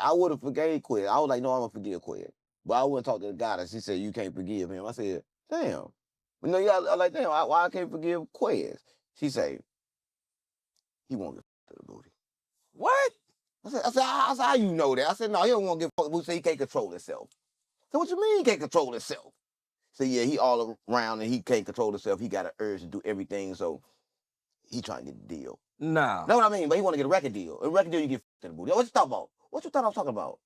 I would have forgave Quez. I was like, no, I'm gonna forgive Quez. But I wouldn't talk to the goddess. She said, you can't forgive him. I said, damn. You know, yeah, I like, damn, why I can't forgive Quez? She said, he won't get to the booty. What? I said, how you know that? I said, no, he don't want to get fucked. Booty said he can't control himself. So what you mean he can't control himself? So yeah, he all around and he can't control himself. He got an urge to do everything, so he trying to get the deal. No. Know what I mean? But he want to get a record deal. A record deal, you get to the booty. What you talking about? What you thought I was talking about?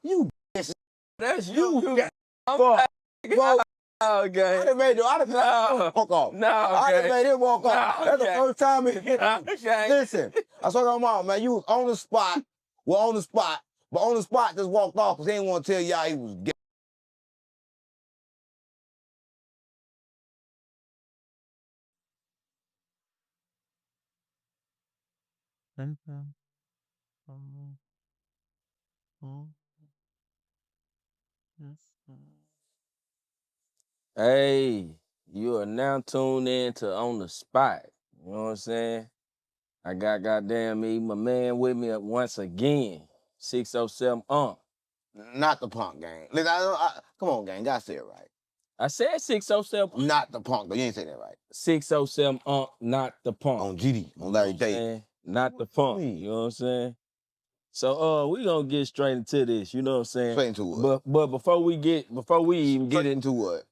You bitch. That's you. Fuck. Bro, Okay. I done made him walk off. No, I done made him walk off. That's the first time he hit me. Okay. Listen, I saw my mom, man, you was on the spot. Well, on the spot. But on the spot, just walked off because he didn't want to tell y'all he was gay. Hey, you are now tuned in to On the Spot. You know what I'm saying? I got goddamn me, my man with me once again. 607 Not the punk gang. Listen, come on, gang. Gotta say it right. I said 607. Not the punk, though. You ain't say that right. 607 not the punk. On GD, on Larry David. Not the punk. You know what I'm saying? So we gonna get straight into this, you know what I'm saying? Straight into what? But before we even get into what?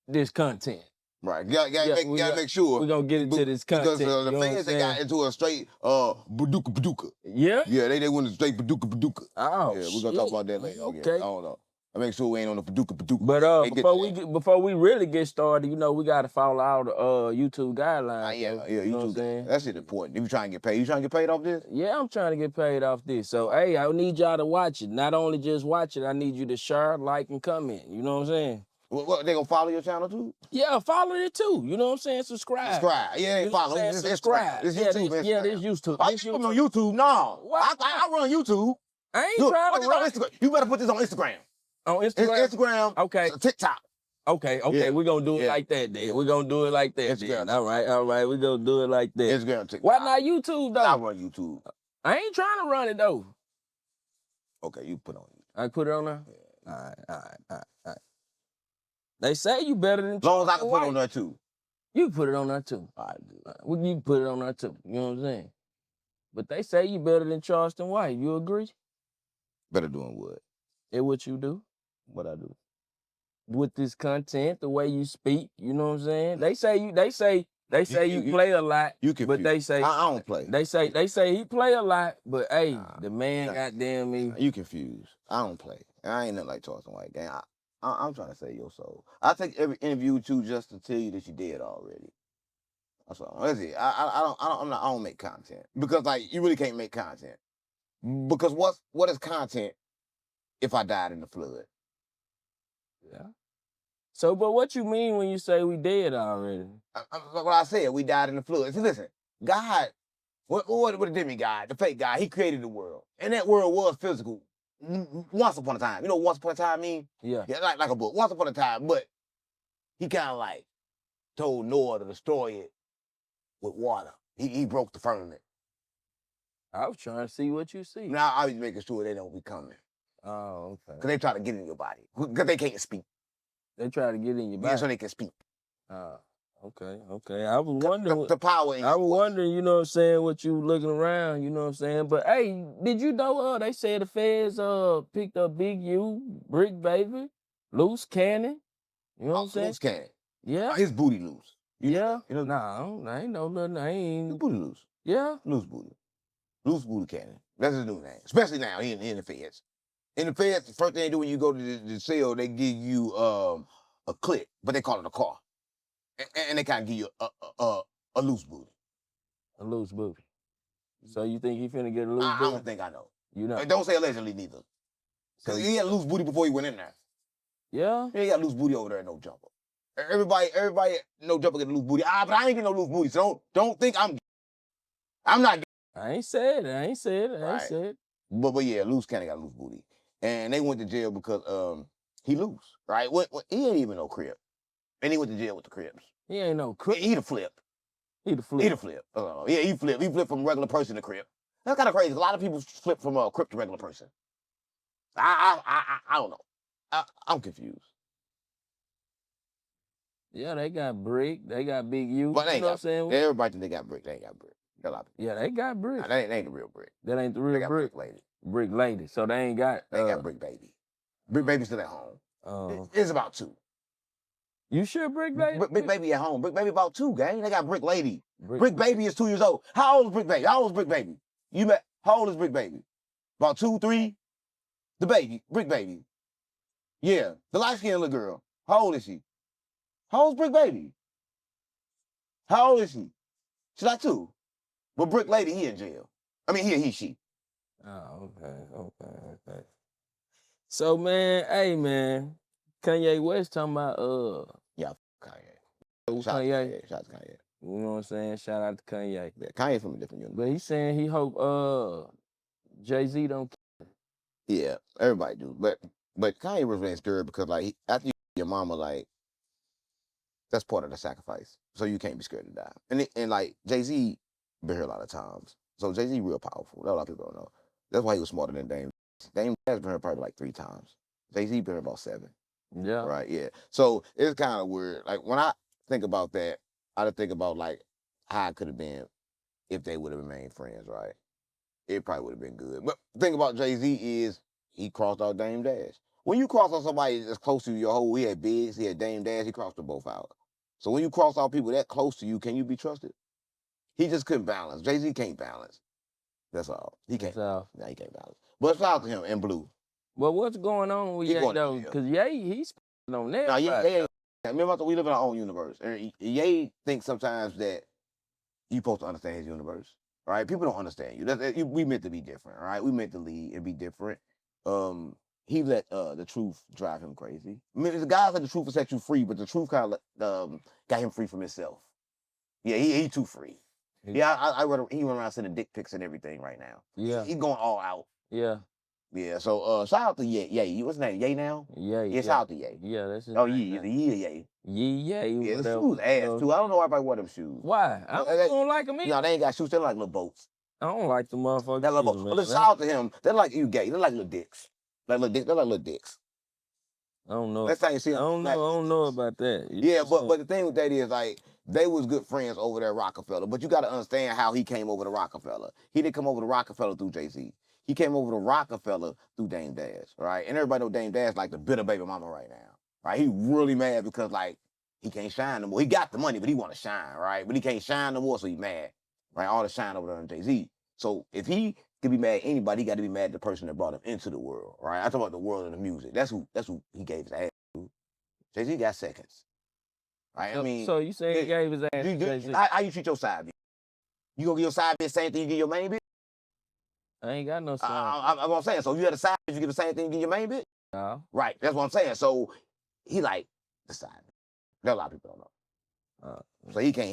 This content. Right. Gotta make sure. We're gonna get into this content. Because the fans, they got into a straight badooka. Yeah? Yeah, they went a straight badooka. Oh, yeah, we're gonna talk about that later. Okay. I don't know. I make sure we ain't on the badooka. But before we really get started, you know, we gotta follow all the YouTube guidelines. Yeah, YouTube. That shit important. If you trying to get paid, you trying to get paid off this? Yeah, I'm trying to get paid off this. So hey, I need y'all to watch it. Not only just watch it, I need you to share, like, and comment. You know what I'm saying? What, they gonna follow your channel too? Yeah, follow it too. You know what I'm saying? Subscribe. Yeah, they follow. Subscribe. This YouTube. Yeah, this YouTube. Why you on YouTube? No. What? I run YouTube. I ain't trying to run. Instagram. You better put this on Instagram. On Instagram? Instagram. Okay. TikTok. Okay, Yeah. we're gonna do it like that then. We're gonna do it like that. Instagram. Then. All right, we're gonna do it like that. Instagram, TikTok. Why not YouTube though? I run YouTube. I ain't trying to run it though. Okay, you put on YouTube. I put it on there? Yeah. All right. They say you better than as long as I can put it on there too. You can put it on there too. All right, good. You can put it on there too. You know what I'm saying? But they say you better than Charleston White. You agree? Better doing what? It's what you do. What I do? With this content, the way you speak, you know what I'm saying? They say you play a lot. You can, but they say I don't play. They say he play a lot, but hey, the man goddamn me. You confused. I don't play. I ain't nothing like Charleston White gang. I'm trying to save your soul. I take every interview with you just to tell you that you dead already. That's all. That's it. I don't make content because like you really can't make content because what is content if I died in the flood? Yeah. So, but what you mean when you say we dead already? What I said, we died in the flood. See, listen, God, what did me God? The fake God, he created the world. And that world was physical once upon a time. You know what once upon a time mean? Yeah. Like a book. Once upon a time, but he kind of like told Noah to destroy it with water. He broke the firmament. I was trying to see what you see. Now I was making sure they don't be coming. Oh, okay. Because they try to get in your body. Because they can't speak. They try to get in your body? Yeah, so they can speak. Okay. I was wondering. The power in I was wondering, you know what I'm saying, what you looking around, you know what I'm saying? But hey, did you know they said the feds picked up Big U, Bricc baby, Luce Cannon? You know what I'm saying? Luce Cannon. Yeah. His booty loose. Yeah. You know, nah, I ain't know nothing. I ain't. His booty loose. Yeah. Loose booty. Loose booty Cannon. That's his new name. Especially now in the feds. In the feds, the first thing they do when you go to the cell, they give you a clip, but they call it a car. And they kind of give you a loose booty. A loose booty. So you think he finna get a loose booty? I don't think I know. You know? Don't say allegedly neither. Because he had loose booty before he went in there. Yeah? He got loose booty over there, no jumper. Everybody, no jumper get a loose booty. But I ain't get no loose booty, so don't think I'm not. I ain't said it. But yeah, Luce kind of got a loose booty. And they went to jail because he loose, right? He ain't even no Crip. And he went to jail with the Crips. He ain't no Crip. He the flip. He the flip. He the flip. Yeah, he flip. He flipped from regular person to Crip. That's kind of crazy. A lot of people flip from a Crip to regular person. I don't know. I'm confused. Yeah, they got Bricc. They got Big U. But they You ain't know what I'm got. saying? Everybody think they got Bricc. They ain't got Bricc. A lot of people. Yeah, they got Bricc. Nah, they ain't the real Bricc. That ain't the They real got Bricc. Bricc lady. Bricc lady. So they ain't got. They got Bricc baby. Bricc baby still at home. It's about 2. You sure Bricc lady? Bricc baby at home. Bricc baby about 2, gang. They got Bricc lady. Bricc Bricc baby is 2 years old. How old is Bricc baby? How old is Bricc baby? You met? How old is Bricc baby? About 2, 3. The baby, Bricc baby. Yeah, the light skinned little girl. How old is she? How old is Bricc baby? How old is she? She's like 2. But Bricc lady, he in jail. I mean, he, she. Oh, okay. So man, hey man, Kanye West talking about Yeah, Kanye. Shout out to Kanye. Shout out to Kanye. You know what I'm saying? Shout out to Kanye. Yeah, Kanye from a different universe. But he's saying he hope Jay-Z don't. Yeah, everybody do. But Kanye was really scared because like after you your mama, like that's part of the sacrifice. So you can't be scared to die. And like Jay-Z been here a lot of times. So Jay-Z real powerful. That a lot of people don't know. That's why he was smarter than Dame. Dame has been here probably like 3 times. Jay-Z been here about 7. Yeah. Right, yeah. So it's kind of weird. Like when I think about that, I think about like how it could have been if they would have remained friends, right? It probably would have been good. But the thing about Jay-Z is he crossed out Dame Dash. When you cross out somebody that's close to your whole, he had Biggs, he had Dame Dash, he crossed them both out. So when you cross out people that close to you, can you be trusted? He just couldn't balance. Jay-Z can't balance. That's all. He can't. No, he can't balance. But shout out to him and Blue. But what's going on with Ye though? Because Ye, he's on that. No, Ye. Remember, we live in our own universe. And Ye thinks sometimes that you're supposed to understand his universe, right? People don't understand you. We meant to be different, right? We meant to lead and be different. He let the truth drive him crazy. I mean, the guy said the truth will set you free, but the truth kind of got him free from himself. Yeah, he too free. Yeah, he went around sending dick pics and everything right now. Yeah, he's going all out. Yeah. Yeah, so shout out to Ye. What's his name? Ye now? Yeah, shout out to Ye. Yeah, that's his name. Ye. Yeah, the shoes ass too. I don't know why everybody wear them shoes. Why? I don't like them either. No, they ain't got shoes. They're like little boats. I don't like the motherfuckers. That little boat. But shout out to him. They're like you gay. They're like little dicks. They're like little dicks. I don't know. That's how you see them. I don't know about that. Yeah, but the thing with that is like they was good friends over there at Rockefeller. But you got to understand how he came over to Rockefeller. He didn't come over to Rockefeller through Jay-Z. He came over to Rockefeller through Dame Dash, right? And everybody know Dame Dash like the bitter baby mama right now, right? He really mad because like he can't shine no more. He got the money, but he want to shine, right? But he can't shine no more, so he mad, right? All the shine over there on Jay-Z. So if he could be mad at anybody, he got to be mad at the person that brought him into the world, right? I talk about the world of the music. That's who he gave his ass to. Jay-Z got seconds, right? I mean, so you saying he gave his ass to Jay-Z? How you treat your side bitch? You gonna give your side bitch the same thing you give your main bitch? I ain't got no side. I'm what I'm saying. So if you had a side bitch, you give the same thing you give your main bitch? No. Right. That's what I'm saying. So he like the side bitch. That a lot of people don't know. So he can't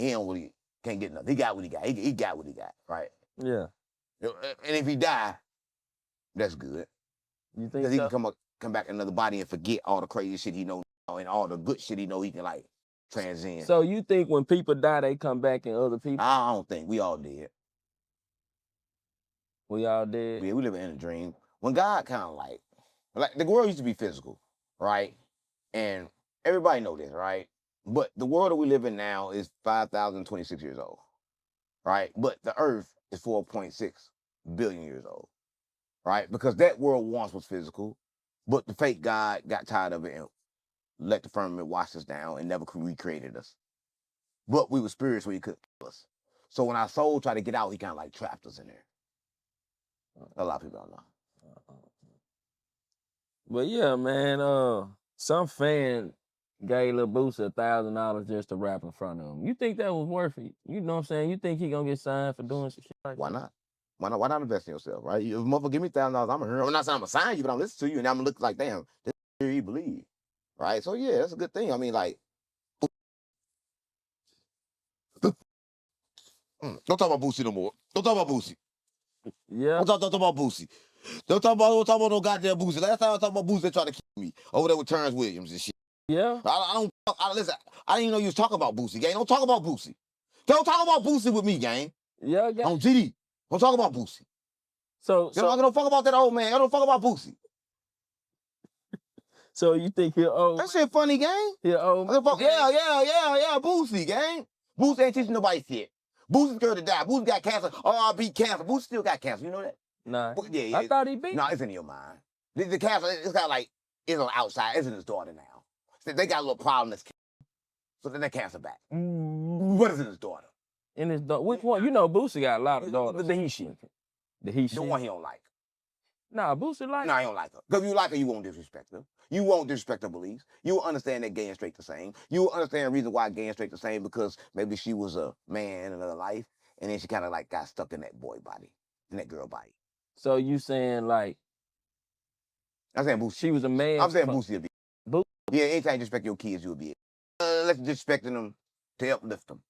get nothing. He got what he got. He got what he got, right? Yeah. And if he die, that's good. You think because he can come back in another body and forget all the crazy shit he know and all the good shit he know he can like transcend. So you think when people die, they come back in other people? I don't think. We all dead. We all dead? Yeah, we live in a dream. When God kind of like the world used to be physical, right? And everybody know this, right? But the world that we live in now is 5,026 years old, right? But the earth is 4.6 billion years old, right? Because that world once was physical, but the fake God got tired of it and let the firmament wash us down and never recreated us. But we were spirits where he couldn't kill us. So when our soul tried to get out, he kind of like trapped us in there. A lot of people don't know. But yeah, man, some fan gave Lil Boosie $1,000 just to rap in front of him. You think that was worth it? You know what I'm saying? You think he gonna get signed for doing some shit like that? Why not? Why not invest in yourself, right? If a motherfucker give me $1,000, I'm I'm not saying I'm gonna sign you, but I'm listening to you and I'm gonna look like, damn, this is he believe. Right? So yeah, that's a good thing. I mean, like, don't talk about Boosie no more. Don't talk about Boosie. Yeah. Don't talk about Boosie. Don't talk about no goddamn Boosie. Last time I talked about Boosie, they tried to kill me over there with Terrence Williams and shit. Yeah. Listen, I didn't even know you was talking about Boosie, gang. Don't talk about Boosie. Don't talk about Boosie with me, gang. Yeah, gang. On GD. Don't talk about Boosie. So I don't fuck about that old man. I don't fuck about Boosie. So you think he'll old? That shit funny, gang. He'll old? Yeah, Boosie, gang. Boosie ain't teaching nobody shit. Boosie's scared to die. Boosie got cancer. R.I.P. cancer. Boosie still got cancer. You know that? Nah. Yeah. I thought he beat. No, it's in your mind. The cancer, it's got like, it's on the outside. It's in his daughter now. So they got a little problem. So then they cancer back. What is in his daughter? In his daughter? Which one? You know Boosie got a lot of daughters. The he shit. The one he don't like. Nah, Boosie like. Nah, he don't like her. Because if you like her, you won't disrespect her. You won't disrespect her beliefs. You will understand that gay and straight the same. You will understand the reason why gay and straight the same, because maybe she was a man in another life, and then she kind of like got stuck in that boy body, in that girl body. So you saying like? I'm saying Boosie. She was a man. I'm saying Boosie would be. Yeah, anytime you disrespect your kids, you'll be. Let's disrespecting them to uplift them.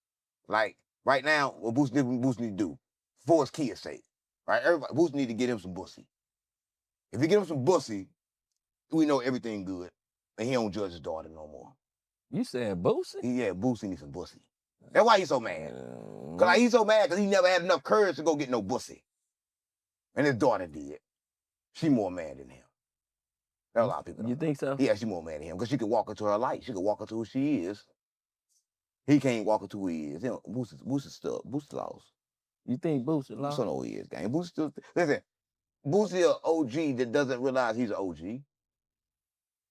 Like right now, what Boosie need to do for his kids' sake. Right, everybody, Boosie need to get him some Boosie. If you get him some Boosie, we know everything good, and he don't judge his daughter no more. You saying Boosie? Yeah, Boosie needs some Boosie. That's why he's so mad. Cause like, he's so mad because he never had enough courage to go get no Boosie, and his daughter did. She more mad than him. There are a lot of people. You think so? Yeah, she more mad than him because she could walk into her light. She could walk into who she is. He can't walk into who he is. You know, Boosie's stuck. Boosie lost. You think Boosie lost? I don't know who he is, gang. Boosie still. Listen, Boosie an OG that doesn't realize he's an OG.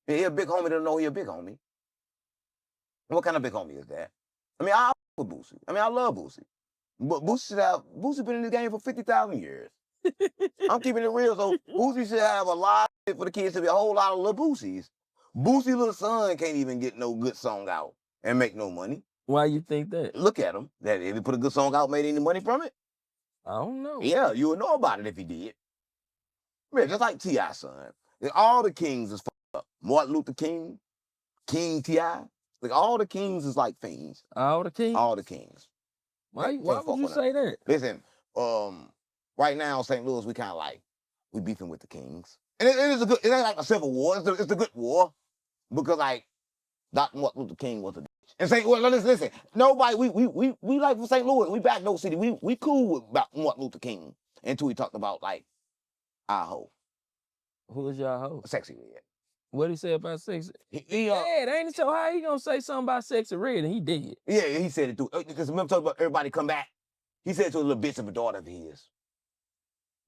He a big homie that don't know he a big homie. What kind of big homie is that? I mean, I with Boosie. I mean, I love Boosie. But Boosie been in this game for 50,000 years. I'm keeping it real. So Boosie should have a lot of shit for the kids to be a whole lot of little Boosies. Boosie little son can't even get no good song out and make no money. Why you think that? Look at him. That if he put a good song out, made any money from it? I don't know. Yeah, you would know about it if he did. Man, just like T.I. son. All the kings is fucked up. Martin Luther King, King T.I. Like all the kings is like fiends. All the kings? All the kings. Why would you say that? Listen, right now in St. Louis, we kind of like, we beefing with the kings. And it ain't like a civil war. It's a good war. Because like, Dr. Martin Luther King was a bitch. And St. Louis, listen, nobody, we like for St. Louis, we back no city. We cool with Martin Luther King until we talked about like our hoe. Who is y'all hoe? Sexy Red. What'd he say about Sexy? Yeah, ain't it so how he gonna say something about Sexy Red and he did? Yeah, he said it too. Because remember talking about everybody come back? He said it to a little bitch of a daughter of his.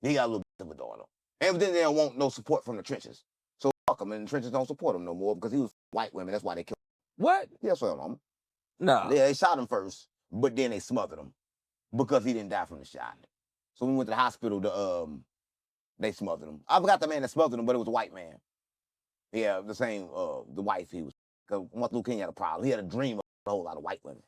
He got a little bitch of a daughter. And then they don't want no support from the trenches. So fuck him, and the trenches don't support him no more because he was white women. That's why they killed him. What? Yeah, that's what mama. No. Yeah, they shot him first, but then they smothered him because he didn't die from the shot. So when we went to the hospital, they smothered him. I forgot the man that smothered him, but it was a white man. Yeah, the same, the wife he was. Because Martin Luther King had a problem. He had a dream of a whole lot of white women.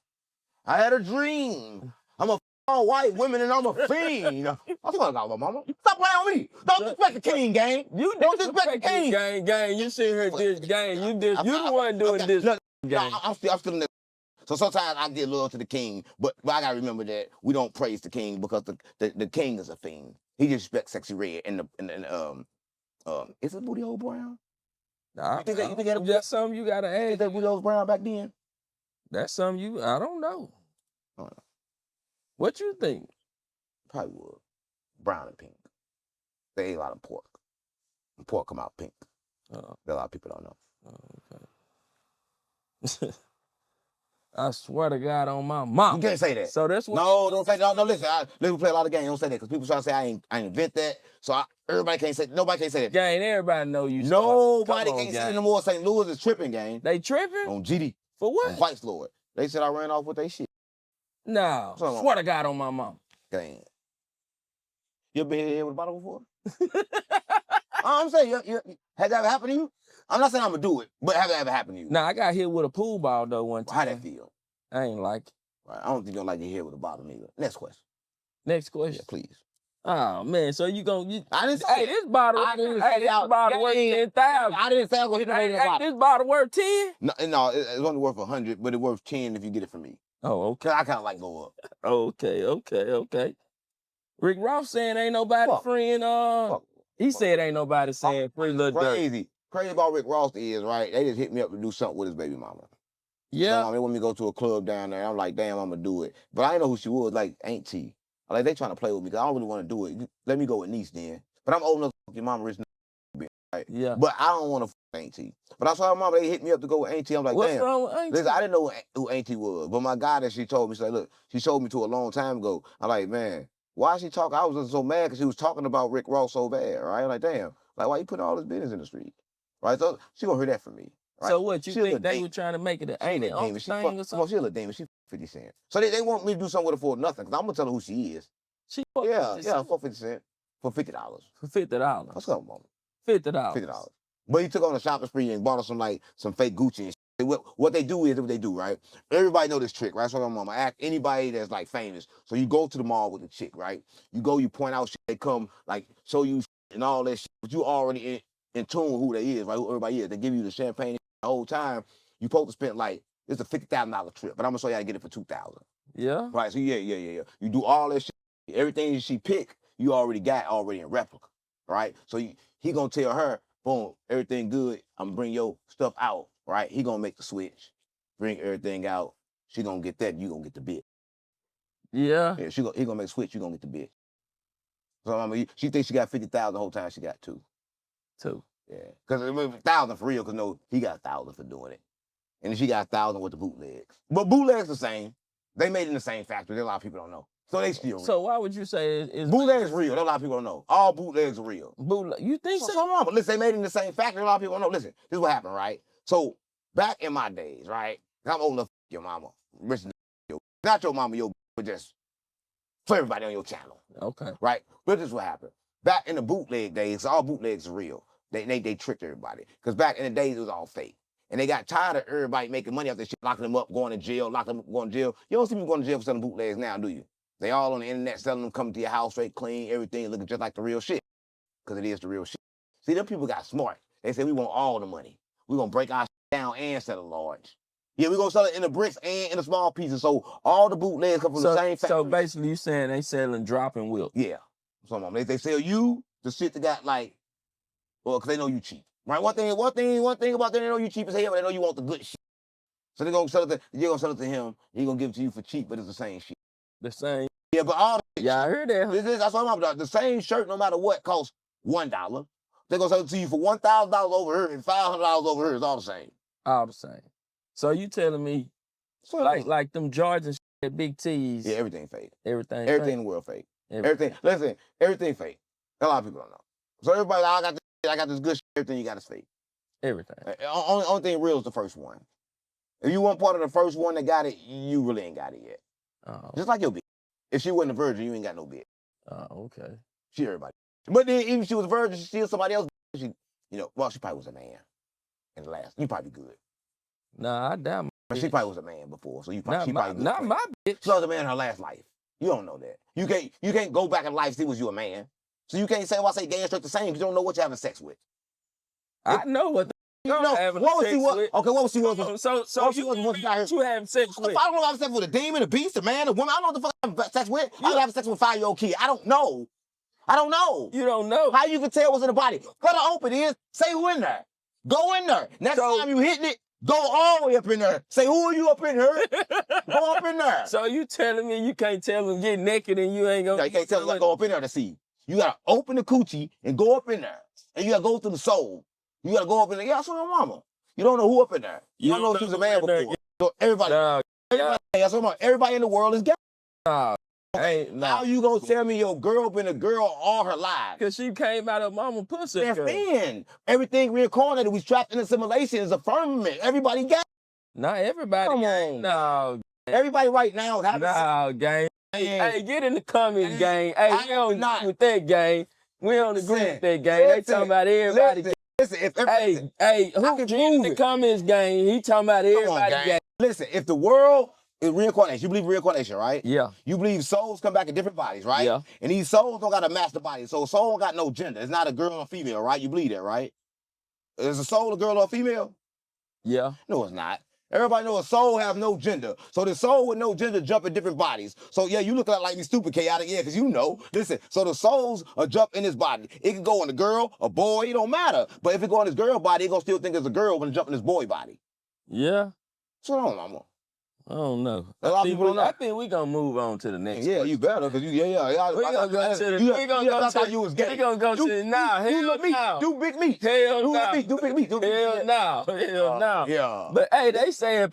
I had a dream. I'm a all white women and I'm a fiend. I swear to God, my mama. Stop playing with me. Don't disrespect the king, gang. You don't disrespect the king. Gang. You sit here this gang. You the one doing this. No, I'm still in the. So sometimes I get loyal to the king, but I gotta remember that we don't praise the king because the king is a fiend. He disrespects Sexy Red and is it Booty Hole Brown? Nah, you think that's something you gotta ask. Is that Booty Hole Brown back then? That's something I don't know. I don't know. What you think? Probably would. Brown and pink. They ate a lot of pork. And pork come out pink. Oh. That a lot of people don't know. Oh, okay. I swear to God on my mom. You can't say that. So that's what. No, don't say that. No, listen. Let me play a lot of games. Don't say that because people try to say I ain't invent that. So everybody can't say. Nobody can't say that. Gang, everybody know you. Nobody can't say it no more. St. Louis is tripping, gang. They tripping on GD for what? On Vice Lord. They said I ran off with their shit. No, swear to God on my mom. Gang. You ever been here with a bottle before? I'm saying, has that ever happened to you? I'm not saying I'm gonna do it, but has that ever happened to you? Nah, I got hit with a pool ball though one time. How'd that feel? I ain't like it. Right. I don't think you'll like to hear with a bottle either. Next question. Next question. Yeah, please. Oh man, so you gonna? I didn't say this bottle. This bottle worth 10,000. I didn't say I was gonna hit the bottle. This bottle worth 10? No, it's only worth 100, but it's worth 10 if you get it from me. Oh, okay. I kind of like go up. Okay. Rick Ross saying ain't nobody friend. He said ain't nobody saying free little dirt. Crazy about Rick Ross is, right, they just hit me up to do something with his baby mama. Yeah. So, they want me to go to a club down there. I'm like, damn, I'm going to do it. But I didn't know who she was, like, ain't T. Like, they trying to play with me because I don't really want to do it. Let me go with niece then. But I'm old enough to fuck your mama rich now, right? Yeah. But I don't want to fuck auntie. But I saw my mama, they hit me up to go with auntie. I'm like, What's damn. wrong with auntie? Listen, I didn't know who auntie was. But my guy that she told me, she like, look, she showed me to a long time ago. I'm like, man, why is she talking? I was just so mad because she was talking about Rick Ross so bad, right? I'm like, damn, like, why you putting all this business in the street? Right? So she gonna hear that from me. Right? So what, you She a think little they demon. were trying to make it an She a ain't it little demon. She thing fuck, or well, something? she a little demon. She 50 Cent. So they want me to do something with her for nothing because I'm gonna tell her who she is. She Yeah, for 50 cents. For $50. For $50. What's up, mama? $50. $50. But he took on a shopping spree and bought her some fake Gucci and shit. What they do is what they do, right? Everybody know this trick, right? So my mama ask anybody that's like famous. So you go to the mall with a chick, right? You go, you point out shit, they come like show you shit and all that shit, but you already in tune with who they is, right? Who everybody is. They give you the champagne the whole time. You supposed to spend like it's a $50,000 trip, but I'm gonna show you how to get it for $2,000. Yeah. Right. So yeah. You do all that shit. Everything she pick, you already got in replica. Right. So he gonna tell her, boom, everything good. I'm gonna bring your stuff out. Right. He gonna make the switch, bring everything out. She gonna get that. You gonna get the bit. Yeah. Yeah. He gonna make a switch. You gonna get the bit. So I mean, she thinks she got 50,000 the whole time. She got 2. 2. Yeah. Because 1,000 for real. Because no, he got 1,000 for doing it, and then she got 1,000 with the bootlegs. But bootlegs the same. They made it in the same factory. A lot of people don't know. So they still real. So why would you say it's bootlegs real? A lot of people don't know. All bootlegs are real. You think so? So wrong. But listen, they made it in the same factory. A lot of people don't know. Listen, this is what happened, right? So back in my days, right? I'm old enough to your mama. Rich not your mama, but just for everybody on your channel. Okay. Right? But this is what happened. Back in the bootleg days, all bootlegs are real. They tricked everybody. Because back in the days, it was all fake. And they got tired of everybody making money off this shit, locking them up, going to jail, locking them up, going to jail. You don't see people going to jail for selling bootlegs now, do you? They all on the internet selling them, coming to your house straight clean, everything looking just like the real shit. Because it is the real shit. See, them people got smart. They said, we want all the money. We're going to break our shit down and sell it large. Yeah, we're going to sell it in the bricks and in the small pieces. So all the bootlegs come from the same factory. So basically you saying they selling drop and whip. Yeah. Some of them. They sell you the shit that got like, well, because they know you cheap. Right? One thing about them, they know you cheap as hell, but they know you want the good shit. So you're gonna sell it to him, he's gonna give it to you for cheap, but it's the same shit. The same. Yeah, but all the I heard that. That's what I'm about. The same shirt, no matter what, costs $1. They're gonna sell it to you for $1,000 over here and $500 over here. It's all the same. All the same. So you telling me like them Jordans at Big T's. Yeah, everything fake. Everything in the world fake. Everything. Listen, everything fake. A lot of people don't know. So everybody, I got this good shit, everything you got is fake. Everything. Only thing real is the first one. If you weren't part of the first one that got it, you really ain't got it yet. Oh. Just like your bitch. If she wasn't a virgin, you ain't got no bitch. Oh, okay. She everybody. But then even if she was a virgin, she still somebody else. She probably was a man. In the last, you probably good. Nah, I doubt. But she probably was a man before, so she probably good. Not my bitch. She was a man in her last life. You don't know that. You can't go back in life and see was you a man. So you can't say, well, I say gay and straight the same because you don't know what you're having sex with. I know what the what was she with? Okay, what was she with? So you having sex with? I don't know if I have sex with a demon, a beast, a man, a woman. I don't know what the fuck I have sex with. I don't have sex with a 5-year-old kid. I don't know. You don't know. How you can tell what's in the body? Cut it open is. Say who in there. Go in there. Next time you hitting it, go all the way up in there. Say, who are you up in here? Go up in there. So you telling me you can't tell them get naked and you ain't gonna... No, you can't tell them to go up in there to see. You gotta open the coochie and go up in there. And you gotta go through the soul. You gotta go up in there. Yeah, that's what my mama. You don't know who up in there. You don't know if she was a man before. So everybody in the world is gay. How you gonna tell me your girl been a girl all her life? Because she came out of mama pussy. Fan. Everything reincarnated. We trapped in assimilation is a firmament. Everybody gay. Not everybody. Come on. No. Everybody right now is having No, gang. Hey, get in the comments, gang. Hey, we don't agree with that, gang. We don't agree with that, gang. They talking about everybody. Listen, who get in the comments, gang? He talking about everybody, gang. Listen, if the world is reincarnation, you believe reincarnation, right? Yeah. You believe souls come back in different bodies, right? Yeah. And these souls don't got a master body. So a soul don't got no gender. It's not a girl or female, right? You believe that, right? Is a soul a girl or a female? Yeah. No, it's not. Everybody know a soul have no gender. So the soul with no gender jump in different bodies. So yeah, you look like me stupid, chaotic, yeah, because you know. Listen, so the souls are jump in his body. It can go in a girl, a boy, it don't matter. But if it go in his girl body, it gonna still think it's a girl when it jump in his boy body. Yeah. So on, mama. I don't know. A lot of people don't know. I think we gonna move on to the next. Yeah, you better, cause We gonna go to the. We gonna go to. You was gay. We gonna go to now. Hell no. Do big meat. Hell no. Do big meat. Hell no. Hell no. Yeah. But hey, they said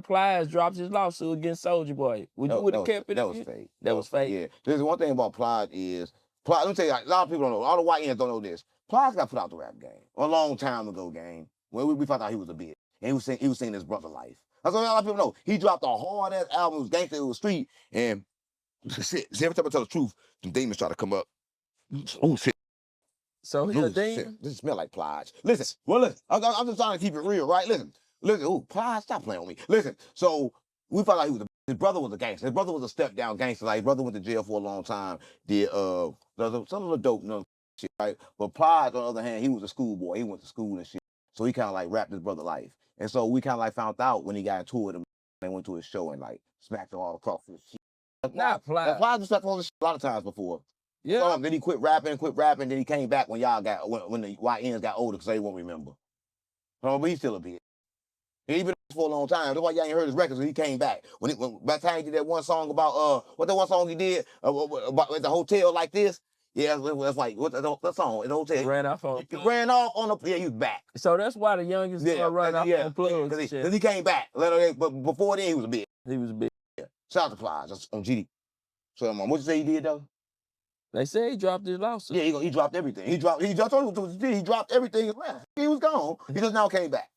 Plies dropped his lawsuit against Soulja Boy. Would you have kept it? That was fake. That was fake. Yeah. There's one thing about Plies is Plies. Let me tell you, like, a lot of people don't know. All the white ends don't know this. Plies got put out the rap game a long time ago. Game when we found out he was a bitch and he was singing his brother life. That's what a lot of people know. He dropped a hard ass album. It was gangster. It was street. And shit, every time I tell the truth, the demons try to come up. Oh shit. So he a demon? This smell like Plies. Listen. I'm just trying to keep it real, right? Listen. Ooh, Plies, stop playing with me. Listen. So we found out his brother was a gangster. His brother was a step down gangster. Like his brother went to jail for a long time. Did some of the dope shit, right? But Plies, on the other hand, he was a schoolboy. He went to school and shit. So he kind of like rapped his brother life. And so we kind of like found out when he got into it, and they went to his show and like smacked him all across his shit. Not Plies. Plies was smacked all this shit a lot of times before. Yeah. Then he quit rapping. Then he came back when the YNs got older because they won't remember. But he's still a bitch. He been for a long time. That's why y'all ain't heard his records. He came back when by the time he did that one song about what that one song he did about the hotel like this. Yeah, that's like what that song in the hotel. Ran off on. Ran off on the. Yeah, he was back. So that's why the youngest run off on plugs. Because he came back. But before then he was a bitch. He was a bitch. Yeah. Shout out to Plies on GD. So what you say he did though? They say he dropped his lawsuit. Yeah, he dropped everything. He dropped everything. He was gone. He just now came back.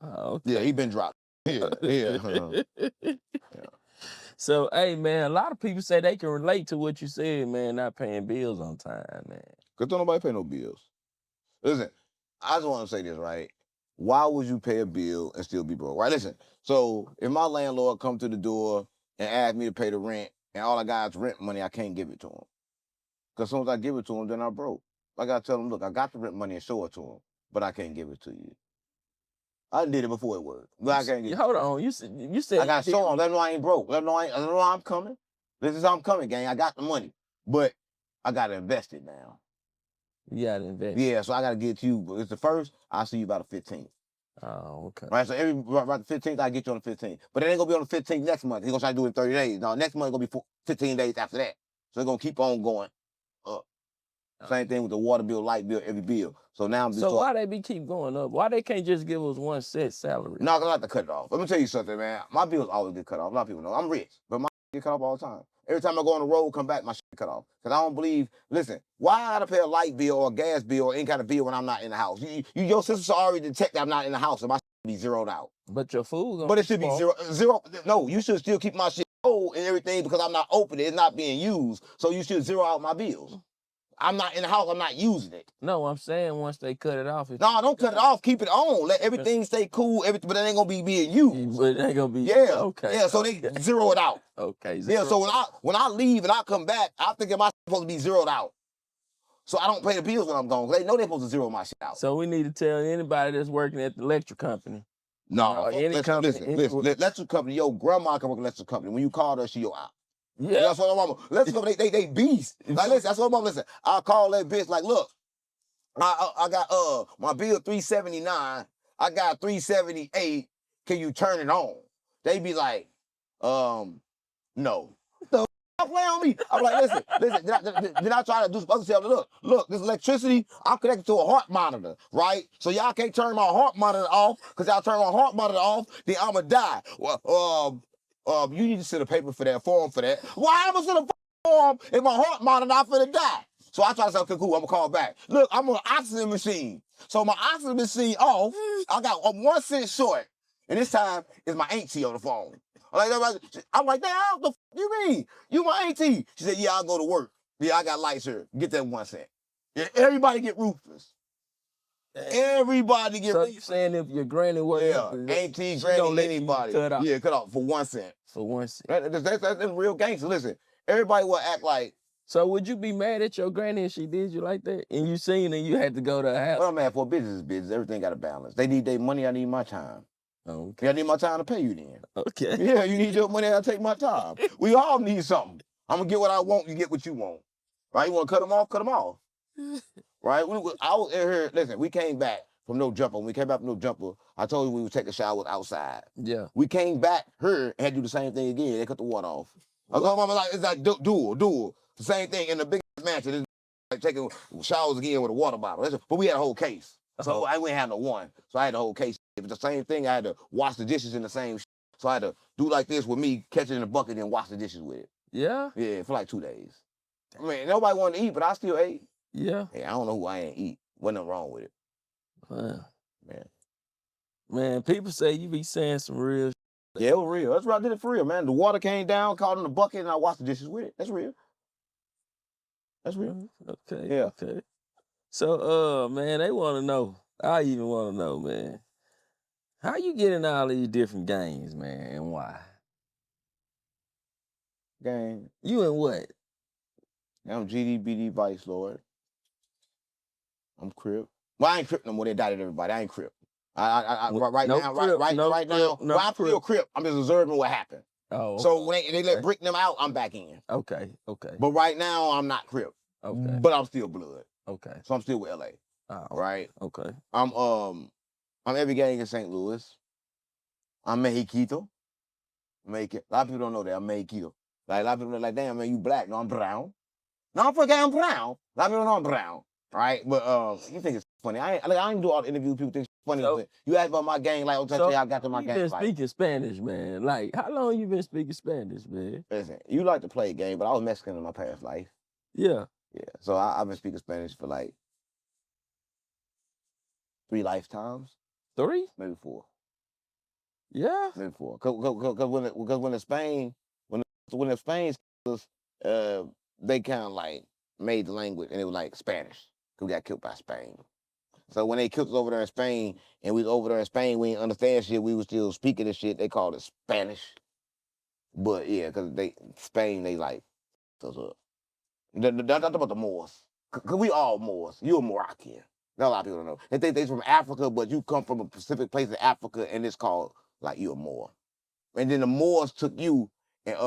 Oh, okay. Yeah, he been dropped. Yeah. So, hey, man, a lot of people say they can relate to what you said, man, not paying bills on time, man. Because don't nobody pay no bills. Listen, I just want to say this, right? Why would you pay a bill and still be broke, right? Listen, so if my landlord come to the door and ask me to pay the rent and all I got is rent money, I can't give it to him. Because as soon as I give it to him, then I'm broke. I got to tell him, look, I got the rent money and show it to him, but I can't give it to you. I did it before it worked. But I can't get it. Hold on. You said I got to show him. Let him know I ain't broke. Let him know I'm coming. This is how I'm coming, gang. I got the money. But I got to invest it now. You got to invest. Yeah, so I got to get you. It's the first. I'll see you about the 15th. Oh, okay. Right, so about the 15th, I get you on the 15th. But it ain't going to be on the 15th next month. He's going to try to do it in 30 days. No, next month going to be 15 days after that. So it's going to keep on going up. Same thing with the water bill, light bill, every bill. So now why they keep going up? Why they can't just give us one set salary? No, because I have to cut it off. Let me tell you something, man. My bills always get cut off. A lot of people know. I'm rich, but my get cut off all the time. Every time I go on the road, come back, my shit cut off. Because I don't believe, listen, why I gotta pay a light bill or a gas bill or any kind of bill when I'm not in the house? Your sisters already detect that I'm not in the house and my shit be zeroed out. But your food But it should be zero. No, you should still keep my shit old and everything because I'm not open. It's not being used. So you should zero out my bills. I'm not in the house. I'm not using it. No, I'm saying once they cut it off. No, don't cut it off. Keep it on. Let everything stay cool. But it ain't gonna be being used. But it ain't gonna be. Yeah. Okay. Yeah. So they zero it out. Okay. Yeah. So when I leave and I come back, I think my supposed to be zeroed out. So I don't pay the bills when I'm gone. They know they're supposed to zero my shit out. So we need to tell anybody that's working at the electric company. No. Any company. Listen. Electric company. Your grandma can work at electric company. When you call her, she your out. Yeah. That's what my mama. Let's go. They beast. Like listen, that's what my mama listen. I call that bitch like, look, I got my bill $379. I got $378. Can you turn it on? They be like, no. Stop playing on me. I'm like, listen. Then I try to do some other stuff. Look, this electricity, I'm connected to a heart monitor, right? So y'all can't turn my heart monitor off, because y'all turn my heart monitor off, then I'ma die. Well, you need to send a paper for that, form for that. Why am I send a form if my heart monitor not finna die? So I try to say, okay, cool, I'm gonna call back. Look, I'm on an oxygen machine. So my oxygen machine off, I got 1 cent short. And this time, it's my auntie on the phone. I'm like, damn, what the f you mean? You my auntie. She said, yeah, I'll go to work. Yeah, I got lights here. Get that 1 cent. Yeah, everybody get ruthless. Everybody get. So you saying if your granny works, auntie, granny, anybody, cut off for 1 cent. For 1 cent. That's real gangster. Listen, everybody will act like. So would you be mad at your granny if she did you like that, and you seen and you had to go to her house? Well, I'm mad for business. Everything got a balance. They need their money. I need my time. Okay. I need my time to pay you then. Okay. Yeah, you need your money. I take my time. We all need something. I'm gonna get what I want. You get what you want. Right? You want to cut them off? Cut them off. Right? I was in here. Listen, we came back from No Jumper. When we came back from No Jumper, I told you we would take a shower outside. Yeah. We came back here and had to do the same thing again. They cut the water off. I told Mama, like, it's like dual. The same thing in the big mansion. It's like taking showers again with a water bottle. But we had a whole case. So I wouldn't have no one. So I had the whole case. It was the same thing. I had to wash the dishes in the same. So I had to do like this with me, catch it in the bucket and wash the dishes with it. Yeah? Yeah, for like 2 days. I mean, nobody wanted to eat, but I still ate. Yeah. Hey, I don't know who I ain't eat. Wasn't nothing wrong with it. Man, people say you be saying some real shit. Yeah, it was real. That's right. I did it for real, man. The water came down, caught in the bucket, and I washed the dishes with it. That's real. That's real. Okay. Yeah. Okay. So, man, they want to know. I even want to know, man. How you get in all these different games, man, and why? Gang. You in what? I'm GDBD Vice Lord. I'm Crip. Well, I ain't Crip no more. They indicted everybody. I ain't Crip. Right now, I'm still Crip. I'm just observing what happened. Oh. Okay. So when they let Bricc them out, I'm back in. Okay. But right now, I'm not Crip. Okay. But I'm still blood. Okay. So I'm still with LA. Oh, right? Okay. I'm every gang in St. Louis. I'm Mexicano. A lot of people don't know that I'm Mexicano. Like a lot of people are like, damn man, you black. No, I'm brown. No, I'm brown. A lot of people know I'm brown. Right? But you think it's funny. I ain't do all the interviews. People think it's funny. So, you ask about my gang, like, okay, I got to my gang. You been speaking Spanish, man. Like, how long you been speaking Spanish, man? Listen, you like to play a game, but I was Mexican in my past life. Yeah. Yeah. So I've been speaking Spanish for like 3 lifetimes. 3? Maybe 4. Yeah. Maybe 4. Because when the Spain was, they kind of like made the language, and it was like Spanish. We got killed by Spain. So when they killed us over there in Spain, and we was over there in Spain, we didn't understand shit. We was still speaking this shit. They called it Spanish. But yeah, because Spain, they like us up. That's about the Moors. Because we all Moors. You're a Moroccan. A lot of people don't know. They think they're from Africa, but you come from a specific place in Africa, and it's called, like, you're a Moor. And then the Moors took you and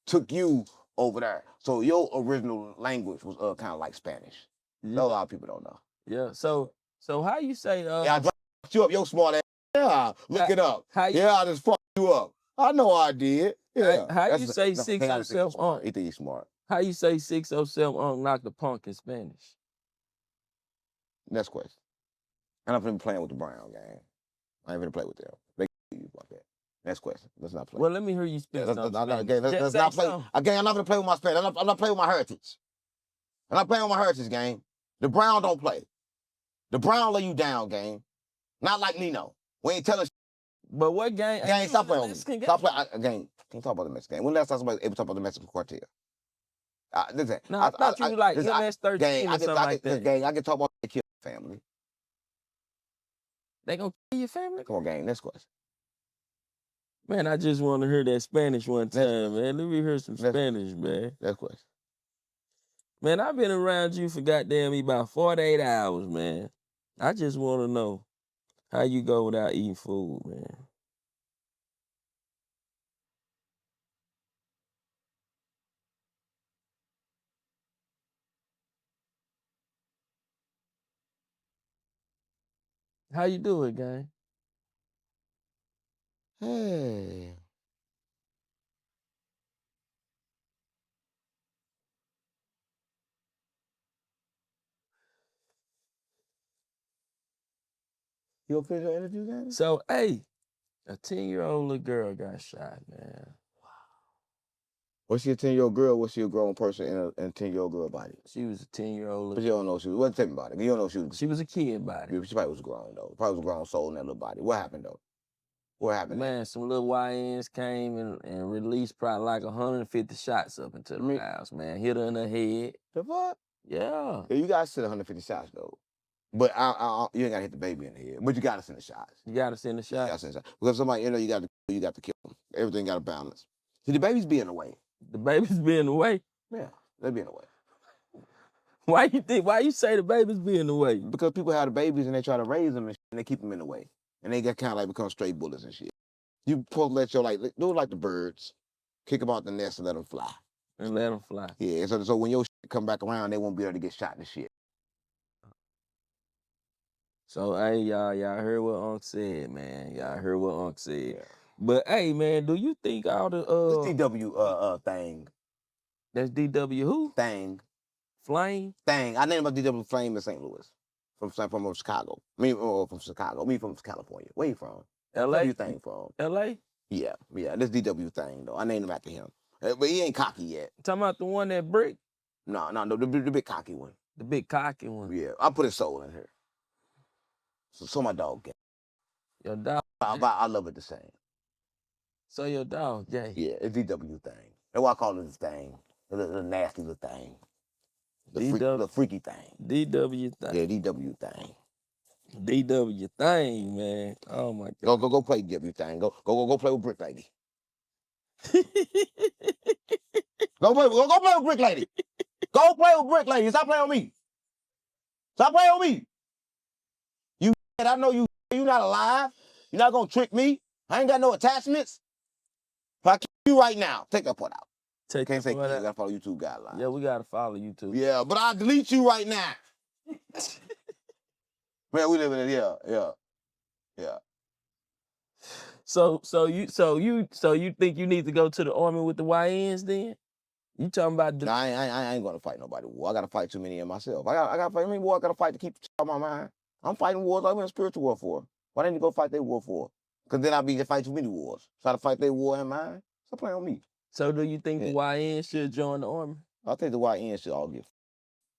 took you over there. So your original language was kind of like Spanish. Yeah. A lot of people don't know. Yeah. So how you say yeah, I dropped you up, your smart ass. Yeah, look it up. I just fucked you up. I know I did. Yeah. How you say 607 He think he's smart. How you say 607 knock the punk in Spanish? Next question. I'm not even playing with the Brown gang. I ain't even play with them. They you about that. Next question. Let's not play. Well, let me hear you speak. Let's not play. Again, I'm not gonna play with my Spanish. I'm not playing with my heritage. I'm not playing with my heritage, gang. The Brown don't play. The Brown lay you down, gang. Not like Nino. We ain't telling. But what gang? Gang, stop playing with me. Stop playing. Gang, can't talk about the Mexican gang. When last time somebody ever talk about the Mexican cartel? Listen. No, I thought you were like MS-13 or something like that. Gang, I can talk about the kill family. They gonna kill your family? Come on, gang. Next question. Man, I just want to hear that Spanish one time, man. Let me hear some Spanish, man. Next question. Man, I've been around you for goddamn about 48 hours, man. I just want to know how you go without eating food, man. How you do it, gang? Hey. You gonna finish your interview, gang? So, hey, a 10-year-old little girl got shot, man. Wow. Was she a 10-year-old girl? Was she a grown person in a 10-year-old girl body? She was a 10-year-old. But you don't know she was. What tell me about it? You don't know she was. She was a kid body. She probably was grown though. Probably was a grown soul in that little body. What happened though? What happened? Man, some little YNs came and released probably like 150 shots up into the house, man. Hit her in the head. The fuck? Yeah. You gotta send 150 shots though. But you ain't gotta hit the baby in the head. But you gotta send the shots. You gotta send the shots. You gotta send the shots. Because somebody, you got to kill them. Everything got to balance. See, the babies be in the way. The babies be in the way? Yeah, they be in the way. Why you say the babies be in the way? Because people have the babies and they try to raise them and they keep them in the way. And they get kind of like become straight bullets and shit. You supposed to let do it like the birds. Kick them out the nest and let them fly. And let them fly. Yeah, so when your shit come back around, they won't be able to get shot in the shit. So hey, y'all heard what Unc said, man. Y'all heard what Unc said. Yeah. But hey, man, do you think all This the DW thing. that's DW who? Thing. Flame? Thing. I named my DW Flame in St. Louis. From Chicago. From Chicago. Me from California. Where you from? LA? DW Thing from. LA? Yeah. This DW Thing though. I named him after him. But he ain't cocky yet. Talking about the one that Bricc? No, the big cocky one. The big cocky one. Yeah. I put his soul in here. So my dog gay. Your dog. I love it the same. So your dog gay. Yeah, it's DW Thing. That's why I call it this thing. The nasty little thing. The freaky thing. DW thing. Yeah, DW Thing. DW thing, man. Oh my God. Go play DW Thing. Go play with Bricc Lady. Go play with Bricc Lady. Go play with Bricc Lady. Stop playing with me. Stop playing with me. You, I know you not alive. You're not gonna trick me. I ain't got no attachments. If I kill you right now, take that part out. Can't say you gotta follow YouTube guidelines. Yeah, we gotta follow YouTube. Yeah, but I'll delete you right now. Man, we live in it. Yeah. So you think you need to go to the army with the YNs then? You talking about No, I ain't gonna fight nobody war. I gotta fight too many of myself. I gotta fight war. I gotta fight to keep on my mind. I'm fighting wars I'm in a spiritual war for. Why didn't you go fight their war for? Because then I'll be to fight too many wars. Try to fight their war in mine. Stop playing with me. So do you think the YNs should join the army? I think the YN should all get.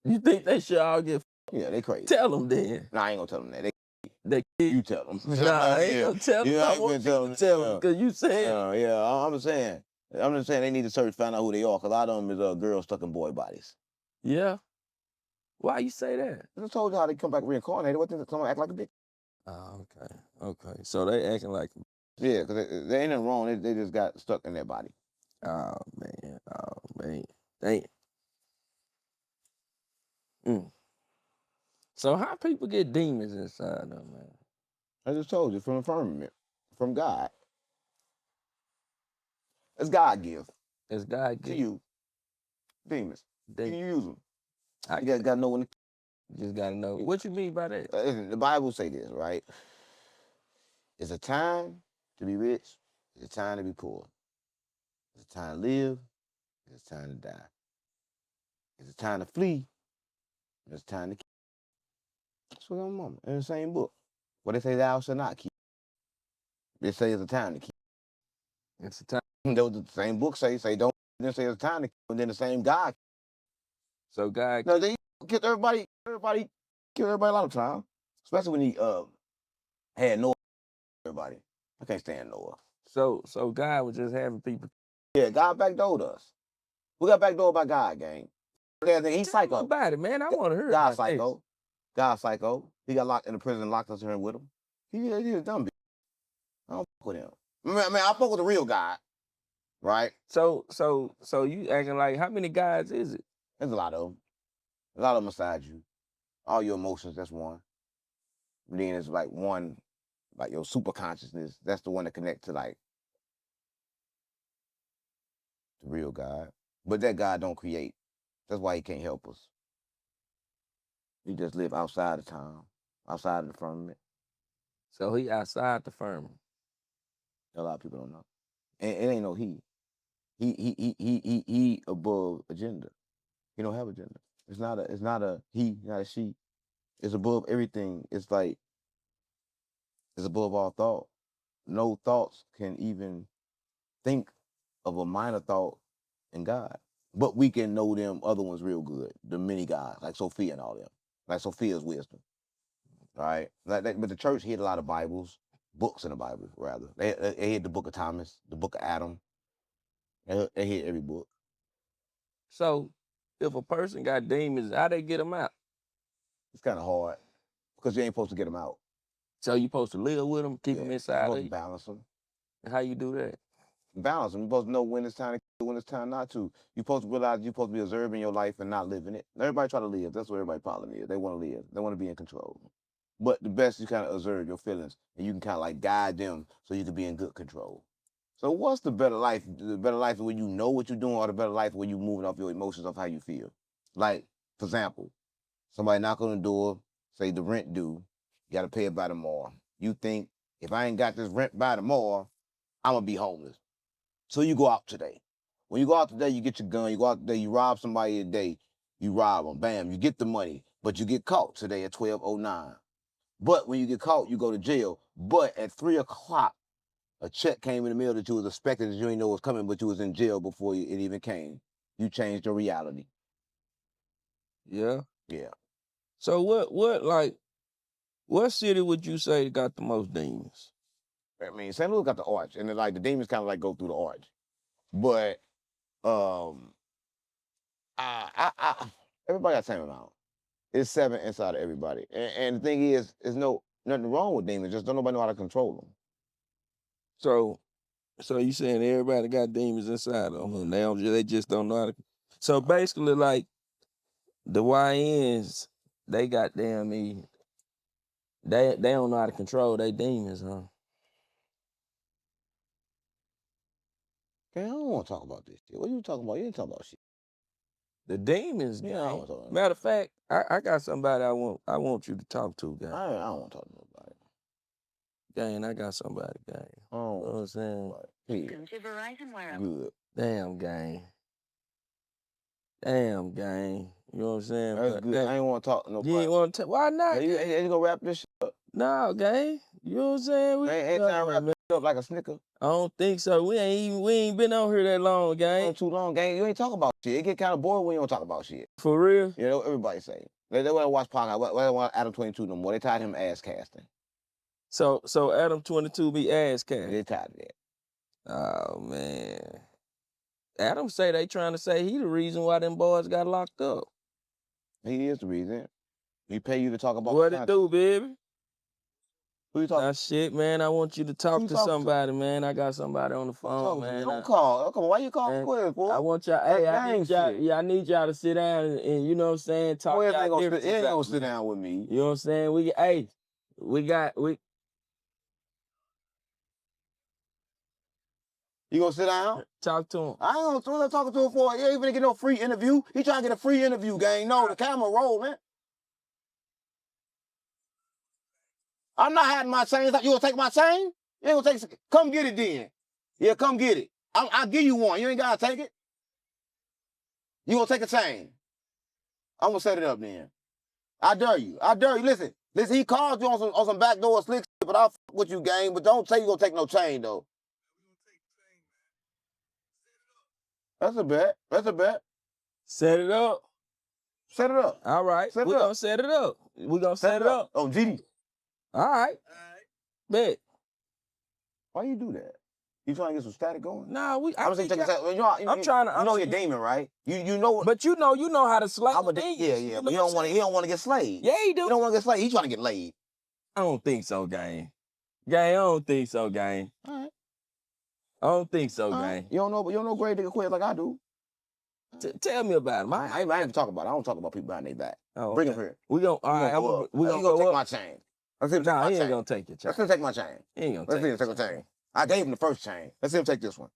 You think they should all get? Yeah, they crazy. Tell them then. Nah, I ain't gonna tell them that. You tell them. Nah, I ain't gonna tell them. Yeah, I want you to tell them because you saying. I'm just saying they need to search, find out who they are. Because a lot of them is girls stuck in boy bodies. Yeah. Why you say that? I just told you how they come back reincarnated. What they come act like a bitch? Oh, okay. So they acting like. Yeah, because they ain't nothing wrong. They just got stuck in their body. Oh man. Damn. So how people get demons inside them, man? I just told you, from firmament, from God. It's God give. It's God give to you. Demons. You can use them. I You gotta know when to. Just gotta know. What you mean by that? The Bible say this, right? It's a time to be rich. It's a time to be poor. It's a time to live. It's a time to die. It's a time to flee. It's a time to keep. That's what I'm on in the same book. What they say thou shalt not keep. They say it's a time to keep. It's a time. The same book say don't. Then say it's a time to keep. And then the same God. So God. No, they kill everybody. Kill everybody a lot of time. Especially when he had Noah. Everybody. I can't stand Noah. So God was just having people. Yeah, God backdoored us. We got backdoored by God, gang. He's psycho. About it, man. I want to hear God's psycho. God's psycho. He got locked in the prison, locked us here with him. He's a dumb bitch. I don't fuck with him. I fuck with the real God. Right? So you acting like, how many guys is it? There's a lot of them. A lot of them beside you. All your emotions, that's one. And then it's like one, like your super consciousness. That's the one that connects to like the real God. But that God don't create. That's why he can't help us. He just live outside of time, outside of the firmament. So he outside the firmament. A lot of people don't know. And it ain't no he. He above agenda. He don't have agenda. It's not a he, not a she. It's above everything. It's like it's above all thought. No thoughts can even think of a minor thought in God. But we can know them other ones real good. The many gods, like Sophia and all them. Like Sophia's wisdom. All right. But the church hid a lot of Bibles, books in the Bible, rather. They hid the book of Thomas, the book of Adam. They hid every book. So if a person got demons, how they get them out? It's kind of hard because you ain't supposed to get them out. So you supposed to live with them, keep them inside. You're supposed to balance them. How you do that? Balance them. You're supposed to know when it's time to kill, when it's time not to. You're supposed to realize you're supposed to be observing your life and not living it. Everybody try to live. That's what everybody's problem is. They want to live. They want to be in control. But the best you kind of observe your feelings and you can kind of like guide them so you can be in good control. So what's the better life? The better life is when you know what you're doing, or the better life when you're moving off your emotions of how you feel. Like, for example, somebody knock on the door, say the rent due, You gotta pay it by tomorrow. You think if I ain't got this rent by tomorrow, I'm gonna be homeless. So you go out today. When you go out today, you get your gun. You go out today, you rob somebody today. You rob them. Bam, you get the money. But you get caught today at 12:09. But when you get caught, you go to jail. But at 3 o'clock, a check came in the mail that you was expecting that you didn't know was coming, but you was in jail before it even came. You changed your reality. Yeah. Yeah. So what city would you say got the most demons? I mean, St. Louis got the arch, and then, like the demons kind of like go through the arch. But everybody got the same amount. It's 7 inside of everybody. And the thing is, there's nothing wrong with demons. Just don't nobody know how to control them. So you saying everybody got demons inside of them? They just don't know how to. So basically, like the YNs, they got damn me. They don't know how to control their demons, huh? Okay, I don't want to talk about this shit. What are you talking about? You ain't talking about shit. The demons, Yeah, I don't want to talk about Matter of fact, I got somebody I want you to talk to, guy. I don't want to talk to nobody. Gang, I got somebody, gang. I don't You know what I'm saying? Welcome to Verizon Wearable. Good. Damn, gang. Damn, gang. You know what I'm saying? That's good. I ain't want to talk to nobody. You ain't want to why not? You gonna wrap this shit up? No, gang. You know what I'm saying? Ain't time to wrap this up like a snicker. I don't think so. We ain't been on here that long, gang. Too long, gang. You ain't talking about shit. It get kind of bored when you don't talk about shit. For real? You know, everybody say. They want to watch podcast. They don't want Adam 22 no more. They tired of him ass casting. So Adam 22 be ass casting? They tired of that. Oh, man. Adam say they trying to say he the reason why them boys got locked up. He is the reason. He pay you to talk about what it do, baby? Who you talking? Nah, shit, man. I want you to talk to somebody, man. I got somebody on the phone, man. Don't call. Come on, why you calling Quiz, boy? I want y'all. Hey, I need y'all to sit down and you know what I'm saying. Talk. Quiz ain't gonna sit down with me. You know what I'm saying? You gonna sit down? Talk to him. I ain't gonna talk to him for. You ain't gonna get no free interview. He trying to get a free interview, gang. No, the camera rolling. I'm not having my chain. You gonna take my chain? You ain't gonna take. Come get it then. Yeah, come get it. I'll give you one. You ain't gotta take it. You gonna take a chain? I'm gonna set it up then. I dare you. Listen. He called you on some backdoor slick shit, but I'll fuck with you, gang. But don't say you gonna take no chain though. That's a bet. Set it up. Set it up. All right. We're gonna set it up. We're gonna set it up. Oh, GD. All right. Bet. Why you do that? You trying to get some static going? Nah, I'm trying to. You know you're demon, right? You know. But you know how to slay. Yeah. But he don't want to get slayed. Yeah, he do. He don't want to get slayed. He trying to get laid. I don't think so, gang. I don't think so, gang. All right. I don't think so, gang. You don't know grave digger Quiz like I do. Tell me about him. I ain't talk about it. I don't talk about people behind their back. Oh, Bring him here. We gonna take my chain. He ain't gonna take your chain. Let's take my chain. He ain't gonna take my chain. I gave him the first chain. Let's see him take this one.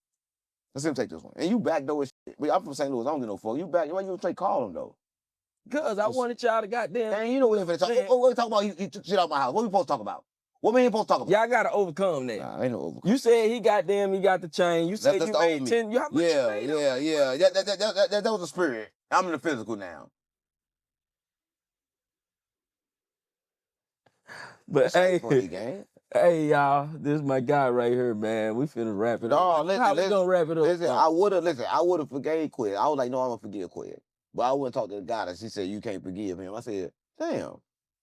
And you backdoor shit. I'm from St. Louis. I don't get no fuck. You back. Why you call him though? Cause I wanted y'all to goddamn. And you know what we're talk. What we talk about? He took shit out my house. What we supposed to talk about? What we ain't supposed to talk about? Y'all gotta overcome that. Nah, ain't no overcome. You said he got the chain. You said you made 10. Yeah. That was the spirit. I'm in the physical now. But hey, y'all, this is my guy right here, man. We finna wrap it up. How we gonna wrap it up? Listen, I would have forgave Quiz. I was like, no, I'm gonna forgive Quiz. But I wouldn't talk to the guy that she said you can't forgive him. I said, damn.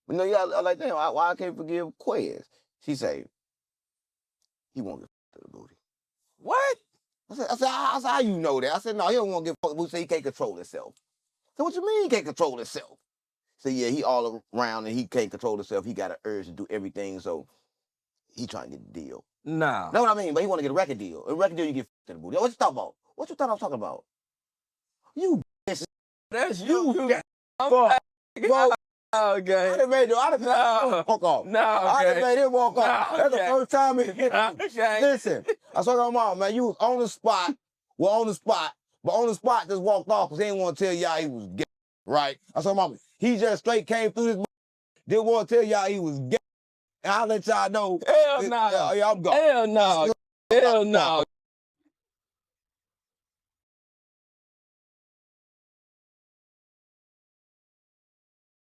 But no, I was like, damn, why I can't forgive Quiz? She said, he won't get to the booty. What? I said, how you know that? I said, no, he don't want to get fucked. Booty. He can't control himself. So what you mean he can't control himself? So yeah, he all around and he can't control himself. He got an urge to do everything, so he trying to get the deal. Nah. Know what I mean? But he want to get a record deal. A record deal, you get to the booty. What you talking about? What you thought I was talking about? You bitch. That's you. Fuck. Okay. I done made him walk off. No, I done made him walk off. That's the first time he hit me. Okay. Listen, I saw your mom, man. You was on the spot. Well, on the spot. But on the spot, just walked off because he didn't want to tell y'all he was gay. Right? I saw mama. He just straight came through this. Didn't want to tell y'all he was gay. And I'll let y'all know. Hell no. Yeah, I'm gone. Hell no. Hell no.